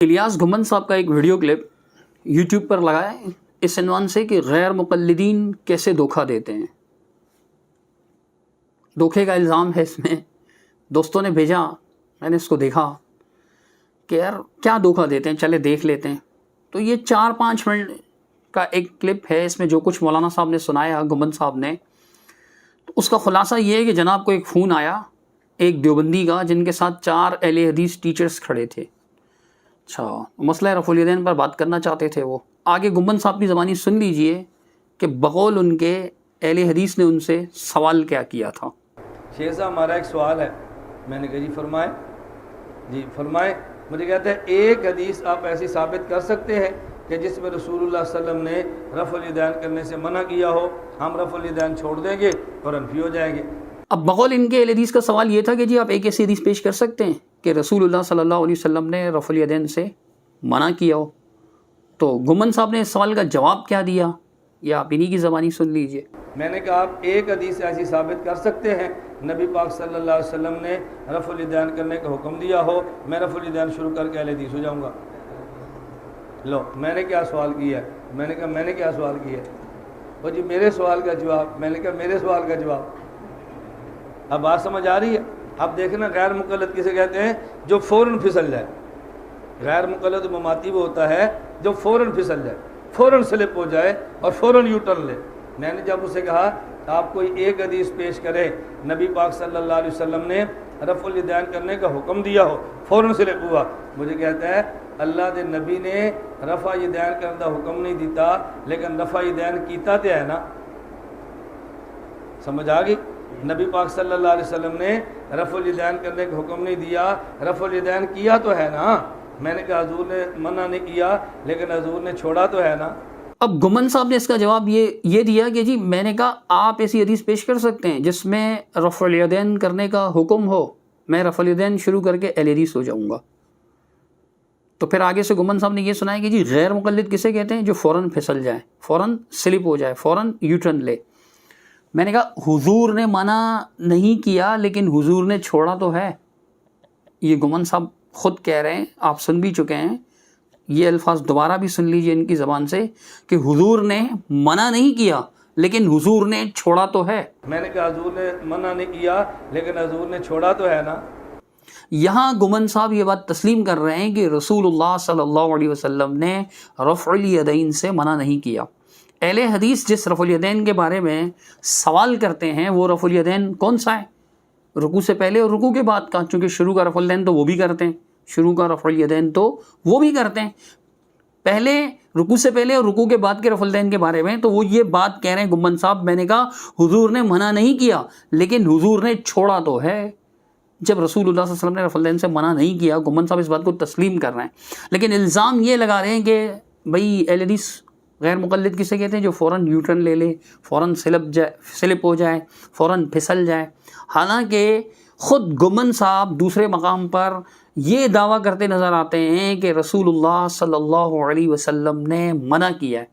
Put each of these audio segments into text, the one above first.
الیاس گھمن صاحب کا ایک ویڈیو کلپ یوٹیوب پر لگا ہے اس عنوان سے کہ غیر مقلدین کیسے دھوکہ دیتے ہیں. دھوکے کا الزام ہے اس میں. دوستوں نے بھیجا, میں نے اس کو دیکھا کہ یار کیا دھوکہ دیتے ہیں, چلے دیکھ لیتے ہیں. تو یہ 4-5 منٹ کا ایک کلپ ہے, اس میں جو کچھ مولانا صاحب نے سنایا گھمن صاحب نے, تو اس کا خلاصہ یہ ہے کہ جناب کو ایک فون آیا ایک دیوبندی کا جن کے ساتھ 4 اہل حدیث ٹیچرز کھڑے تھے. اچھا, مسئلہ رفع الیدین پر بات کرنا چاہتے تھے. وہ آگے گھمن صاحب کی زبانی سن لیجئے کہ بقول ان کے اہل حدیث نے ان سے سوال کیا تھا. شیخ صاحب ہمارا ایک سوال ہے. میں نے کہا جی فرمائیں. جی فرمائیں. مجھے کہتے ہیں ایک حدیث آپ ایسی ثابت کر سکتے ہیں کہ جس میں رسول اللہ صلی اللہ علیہ وسلم نے رفع الیدین کرنے سے منع کیا ہو, ہم رفع الیدین چھوڑ دیں گے اور انفی ہو جائیں گے. اب بقول ان کے اہل حدیث کا سوال یہ تھا کہ جی آپ ایک ایسی حدیث پیش کر سکتے ہیں کہ رسول اللہ صلی اللہ علیہ وسلم نے رفع الیدین سے منع کیا ہو. تو گھمن صاحب نے اس سوال کا جواب کیا دیا یہ آپ انہی کی زبانی سن لیجئے. میں نے کہا آپ ایک حدیث ایسی ثابت کر سکتے ہیں نبی پاک صلی اللہ علیہ وسلم نے رفع الیدین کرنے کا حکم دیا ہو, میں رفع الیدین شروع کر کے اہل حدیث ہو جاؤں گا. لو میں نے کیا سوال کیا ہے. میں نے کہا میں نے کیا سوال کیا ہے. وہ جی میرے سوال کا جواب. میں نے کہا میرے سوال کا جواب. اب بات سمجھ آ رہی ہے. اب دیکھنا غیر مقلد کسے کہتے ہیں جو فوراً پھسل جائے. غیر مقلد مماتی وہ ہوتا ہے جو فوراً پھسل جائے, فوراً سلپ ہو جائے اور فوراً یو ٹرن لے. میں نے جب اسے کہا آپ کوئی ایک حدیث پیش کرے نبی پاک صلی اللہ علیہ وسلم نے رفع الیدین کرنے کا حکم دیا ہو, فوراً سلپ ہوا. مجھے کہتا ہے اللہ دے نبی نے رفع الیدین کرنے کا حکم نہیں دیتا لیکن رفع الیدین کیتا تے ہے نا. سمجھ آ گئی. نبی پاک صلی اللہ علیہ وسلم نے رفع الیدین کرنے کا حکم نہیں دیا, رفع الیدین کیا تو ہے نا. میں نے کہا حضور نے منع نہیں کیا لیکن حضور نے چھوڑا تو ہے نا. اب گھمن صاحب نے اس کا جواب یہ دیا کہ جی میں نے کہا آپ ایسی حدیث پیش کر سکتے ہیں جس میں رفع الیدین کرنے کا حکم ہو, میں رفع الیدین شروع کر کے اہل حدیث ہو جاؤں گا. تو پھر آگے سے گھمن صاحب نے یہ سنایا کہ جی غیر مقلد کسے کہتے ہیں جو فوراً پھسل جائے, فوراً سلپ ہو جائے, فوراً یو ٹرن لے. میں نے کہا حضور نے منع نہیں کیا لیکن حضور نے چھوڑا تو ہے. یہ گھمن صاحب خود کہہ رہے ہیں, آپ سن بھی چکے ہیں. یہ الفاظ دوبارہ بھی سن لیجئے ان کی زبان سے کہ حضور نے منع نہیں کیا لیکن حضور نے چھوڑا تو ہے. میں نے کہا حضور نے منع نہیں کیا لیکن حضور نے چھوڑا تو ہے نا. یہاں گھمن صاحب یہ بات تسلیم کر رہے ہیں کہ رسول اللہ صلی اللہ علیہ وسلم نے رفع الیدین سے منع نہیں کیا. اہل حدیث جس رفع الیدین کے بارے میں سوال کرتے ہیں وہ رفع الیدین کون سا ہے؟ رکوع سے پہلے اور رکوع کے بعد کا, چونکہ شروع کا رفع الیدین تو وہ بھی کرتے ہیں, شروع کا رفع الیدین تو وہ بھی کرتے ہیں. پہلے رکوع سے پہلے اور رکوع کے بعد کے رفع الیدین کے بارے میں تو وہ یہ بات کہہ رہے ہیں گھمن صاحب. میں نے کہا حضور نے منع نہیں کیا لیکن حضور نے چھوڑا تو ہے. جب رسول اللہ صلی اللہ علیہ وسلم نے رفع الیدین سے منع نہیں کیا, گھمن صاحب اس بات کو تسلیم کر رہے ہیں, لیکن الزام یہ لگا رہے ہیں کہ بھئی اہل حدیث غیر مقلد کسے کہتے ہیں جو فوراً یو ٹرن لے لے, فوراً سلپ ہو جائے, فوراً پھسل جائے. حالانکہ خود گھمن صاحب دوسرے مقام پر یہ دعویٰ کرتے نظر آتے ہیں کہ رسول اللہ صلی اللہ علیہ وسلم نے منع کیا ہے.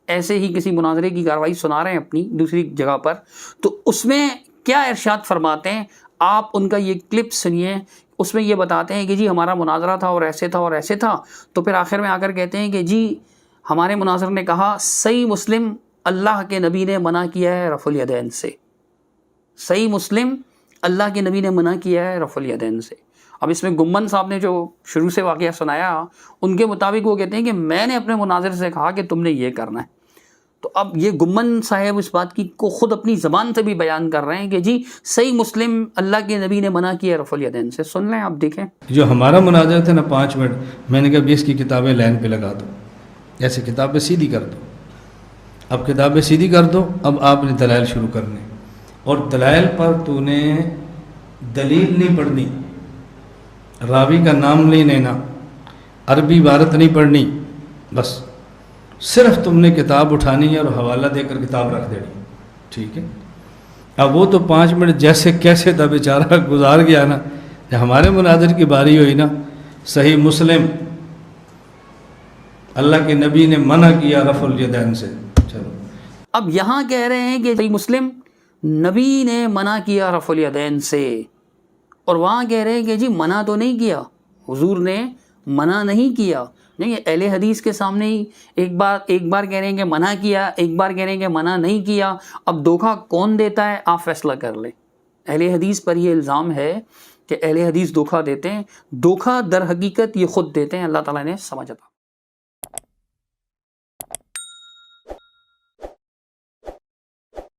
ایسے ہی کسی مناظرے کی کارروائی سنا رہے ہیں اپنی دوسری جگہ پر, تو اس میں کیا ارشاد فرماتے ہیں آپ ان کا یہ کلپ سنیے. اس میں یہ بتاتے ہیں کہ جی ہمارا مناظرہ تھا اور ایسے تھا اور ایسے تھا. تو پھر آخر میں آ کر کہتے ہیں کہ جی ہمارے مناظر نے کہا صحیح مسلم اللہ کے نبی نے منع کیا ہے رفع الیدین سے. صحیح مسلم اللہ کے نبی نے منع کیا ہے رفع الیدین سے. اب اس میں گھمن صاحب نے جو شروع سے واقعہ سنایا ان کے مطابق وہ کہتے ہیں کہ میں نے اپنے مناظر سے کہا کہ تم نے یہ کرنا ہے. تو اب یہ گھمن صاحب اس بات کی کو خود اپنی زبان سے بھی بیان کر رہے ہیں کہ جی صحیح مسلم اللہ کے نبی نے منع کیا رفع الیدین سے. سن لیں آپ, دیکھیں. جو ہمارا مناظر تھا نا 5 منٹ, میں نے کہا 20 کی کتابیں لائن پہ لگا دو, ایسے کتابیں سیدھی کر دو. اب کتابیں سیدھی کر دو, اب آپ نے دلائل شروع کرنے, اور دلائل پر تو نے دلیل نہیں پڑھنی, راوی کا نام نہیں لینا, عربی عبارت نہیں پڑھنی, بس صرف تم نے کتاب اٹھانی ہے اور حوالہ دے کر کتاب رکھ دینی. ٹھیک ہے. اب وہ تو 5 منٹ جیسے کیسے تھا بیچارہ گزار گیا نا. جب ہمارے مناظر کی باری ہوئی نا, صحیح مسلم اللہ کے نبی نے منع کیا رفع الیدین سے. چلو اب یہاں کہہ رہے ہیں کہ صحیح مسلم نبی نے منع کیا رفع الیدین سے, اور وہاں کہہ رہے ہیں کہ جی منع تو نہیں کیا, حضور نے منع نہیں کیا. نہیں، اہل حدیث کے سامنے ہی ایک بار کہہ رہے ہیں کہ منع کیا، ایک بار کہہ رہے ہیں کہ منع نہیں کیا. اب دھوکہ کون دیتا ہے آپ فیصلہ کر لیں. اہل حدیث پر یہ الزام ہے کہ اہل حدیث دھوکہ دیتے ہیں. دھوکہ در حقیقت یہ خود دیتے ہیں. اللہ تعالیٰ نے سمجھ عطا